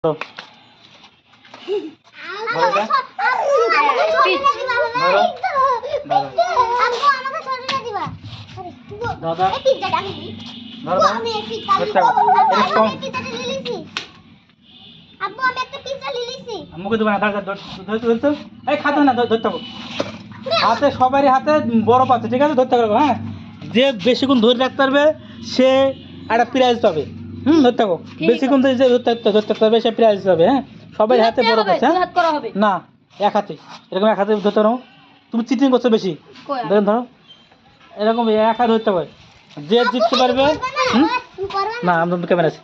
মুখে দেবো না, খাতে না, ধরতে হবে হাতে, সবারই হাতে বরফ আছে, ঠিক আছে? ধরতে পারবো। হ্যাঁ, যে বেশিক্ষণ ধরে রাখতে পারবে সে একটা প্রাইজ পাবে। ধরতে থাকো, বেশিক্ষণ ধরতে পারবে সে প্রাইজ পাবে। হ্যাঁ, সবাই হাতে বরফ আছে। না, এক হাতে, এরকম এক হাতে ধরতে পারো। তুমি চিটিং করছো বেশি, ধরো এরকম এক হাতে ধরতে হবে। যে জিততে পারবে, না আমাদের ক্যামেরা আছে,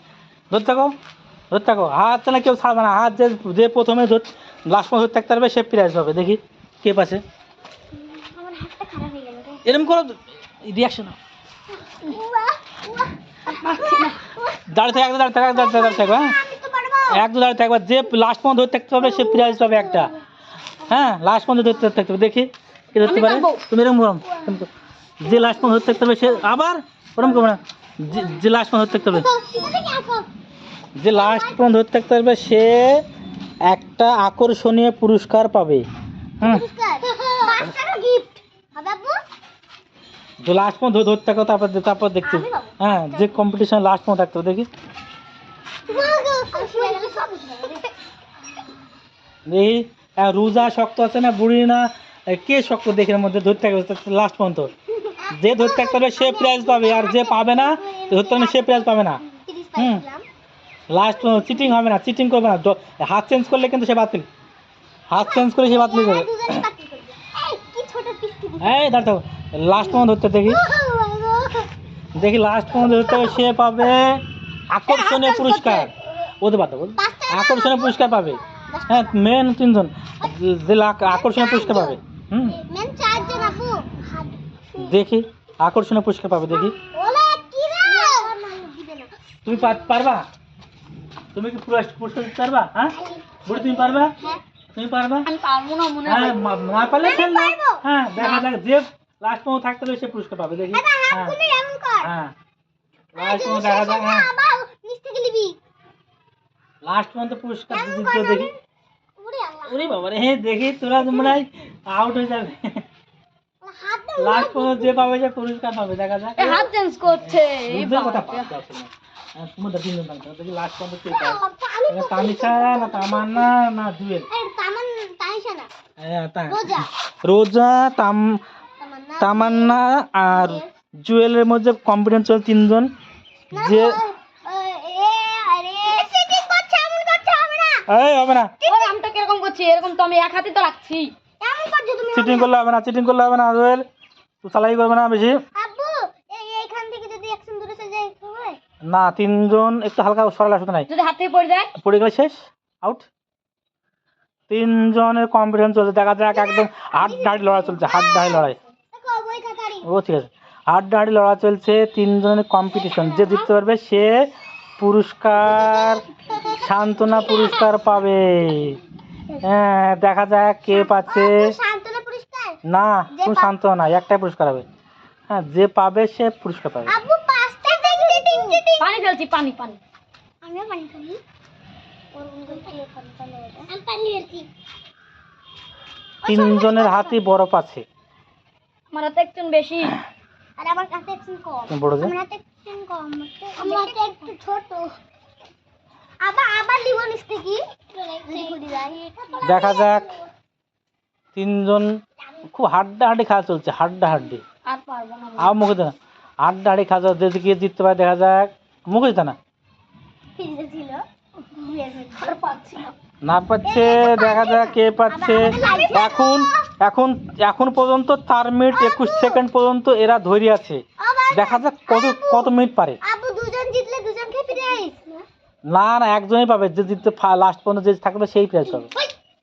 ধরতে থাকো, ধরতে থাকো, হাত না কেউ ছাড়বে না। হাত যে প্রথমে লাস্ট পর্যন্ত ধরতে থাকতে পারবে সে প্রাইজ পাবে। দেখি কে পাচ্ছে। এরকম করো, রিয়াকশন দাঁড়িয়ে থাকে, একদম দাঁড়িয়ে থাকে, দাঁড়িয়ে থাকবে। হ্যাঁ, একদম দাঁড়িয়ে থাকবে। যে লাস্ট পর্যন্ত ধরতে থাকতে পারবে সে প্রাইজ পাবে একটা। হ্যাঁ, লাস্ট পর্যন্ত ধরতে থাকতে হবে। দেখি কে ধরতে পারে। তুমি এরকম করো, যে লাস্ট পর্যন্ত ধরতে থাকতে হবে সে, আবার ওরকম করবে না, যে লাস্ট পর্যন্ত ধরতে থাকতে হবে, যে লাস্ট পর্যন্ত ধরতে থাকতে পারবে সে একটা আকর্ষণীয় পুরস্কার পাবে। যে লাস্ট পর্যন্ত ধরতে থাকো, তারপর দেখতে। হ্যাঁ, যে কম্পিটিশন লাস্ট পর্যন্ত থাকতে হবে। দেখি দেখি রোজা শক্ত আছে না বুড়ি না কে শক্ত, দেখে মধ্যে ধরতে থাকবে লাস্ট পর্যন্ত। যে ধরতে থাকতে পারবে সে প্রাইজ পাবে, আর যে পাবে না ধরতে পারবে সে প্রাইজ পাবে না। লাস্ট চিটিং হবে না, চিটিং করবে না। হাত চেঞ্জ করলে কিন্তু সে বাতিল, হাত চেঞ্জ করলে সে বাতিল যাবে। এই দাঁড়াও, লাস্ট পর্যন্ত ধরতে দেখি, দেখি লাস্ট পর্যন্ত ধরতে হবে সে পাবে আকর্ষণীয় পুরস্কার। ওদের বাদ দাও, আকর্ষণীয় পুরস্কার পাবে। হ্যাঁ, মেন 3 জন যে আকর্ষণীয় পুরস্কার পাবে। দেখি আকর্ষণীয় পুরস্কার পাবে। দেখি তুমি পারবা, তুমি কি পুরস্কার দিতে পারবা? হ্যাঁ বুড়ি, তুমি পারবা? তুমি পারবা? হ্যাঁ, না পারলে খেল না। হ্যাঁ, দেখা যাক যে লাস্ট পর্যন্ত থাকতে হবে সে পুরস্কার পাবে। দেখি হ্যাঁ, লাস্ট পর্যন্ত দেখা যাক। হ্যাঁ, লাস্ট পর্যন্ত পুরস্কার দিতে। দেখি ওরে বাবা রে, দেখি তোরা মনে হয় আউট হয়ে যাবে। লাস্ট পর্যন্ত যে পাবে সে পুরস্কার পাবে। দেখা যাক। হাত চেঞ্জ করছে, কথা পাচ্ছে না। তোমাদের 3 জন থাকবে। দেখি লাস্ট পর্যন্ত কে পায়। তানিশা না তামান্না না জুয়েল। রোজা, তামান্না আর জুয়েলের মধ্যে কম্পিটিশন চলছে 3 জন। যে এই হবে না, আমি তো কিরকম করছি, এরকম তো আমি এক হাতে তো রাখছি। চিটিং করলে হবে না, চিটিং করলে হবে না। জুয়েল তুই চালাই করবে না বেশি। না, 3 জন একটু হালকা সরালে আসতে নাই, যদি হাত থেকে পড়ে যায়, পড়ে গেলে শেষ, আউট। 3 জনের কম্পিটিশন চলছে। দেখা যাক, একদম হাড্ডাহাড্ডি লড়াই চলছে, হাড্ডাহাড্ডি লড়াই। ও ঠিক আছে, হাড্ডাহাড্ডি লড়াই চলছে। 3 জনের কম্পিটিশন। যে জিততে পারবে সে পুরস্কার, সান্ত্বনা পুরস্কার পাবে। হ্যাঁ, দেখা যাক কে পাচ্ছে। না, কোনো সান্ত্বনা, একটাই পুরস্কার হবে। হ্যাঁ, যে পাবে সে পুরস্কার পাবে। পানি ফেলছি, পানি পানি। 3 জনের হাতে বরফ আছে। আমার হাতে একটু বেশি, আর আমার কাছে একটু কম। বড় যে আমার হাতে একটু কম, আমার হাতে একটু ছোট। আবার লিবন স্টিকি দেখা যাক। 3 জন খুব হাড্ডাহাড্ডি খেলা চলছে, হাড্ডাহাড্ডি। আর পারবো না, আর মুখে দেনা, হাড্ডাহাড্ডি খেলা চলছে। যে কে জিততে পারে দেখা যাক। মুখে দিতে না, ফ্রিজে ছিল আর পাচ্ছি না। না পাচ্ছে। দেখা যাক কে পাচ্ছে। এখন এখন এখন পর্যন্ত 4 মিনিট 21 সেকেন্ড পর্যন্ত এরা ধরে আছে। দেখা যাক কত মিনিট পারে। আবু দুজন জিতলে দুজনকে প্রাইজ। না না, একজনই পাবে। যে জিততে লাস্ট পর্যন্ত যে থাকবে সেই প্রাইজ পাবে।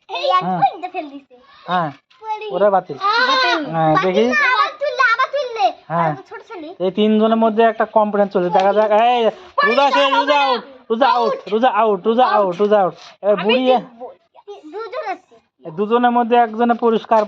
এই এক পয়েন্টে ফেল দিছে। হ্যাঁ, ওরা বাতিল। হ্যাঁ, দেখি আবার তুললে। হ্যাঁ, ছোট ছেলে। এই 3 জনের মধ্যে একটা কম্পিটিশন চলছে। দেখা যাক। এই রোজা শেষ, রোজা আউট, রোজা আউট, রোজা আউট, রোজা আউট, রোজা আউট। এবার বুড়ি দুজন আছে। 2 জনের মধ্যে একজনের পুরস্কার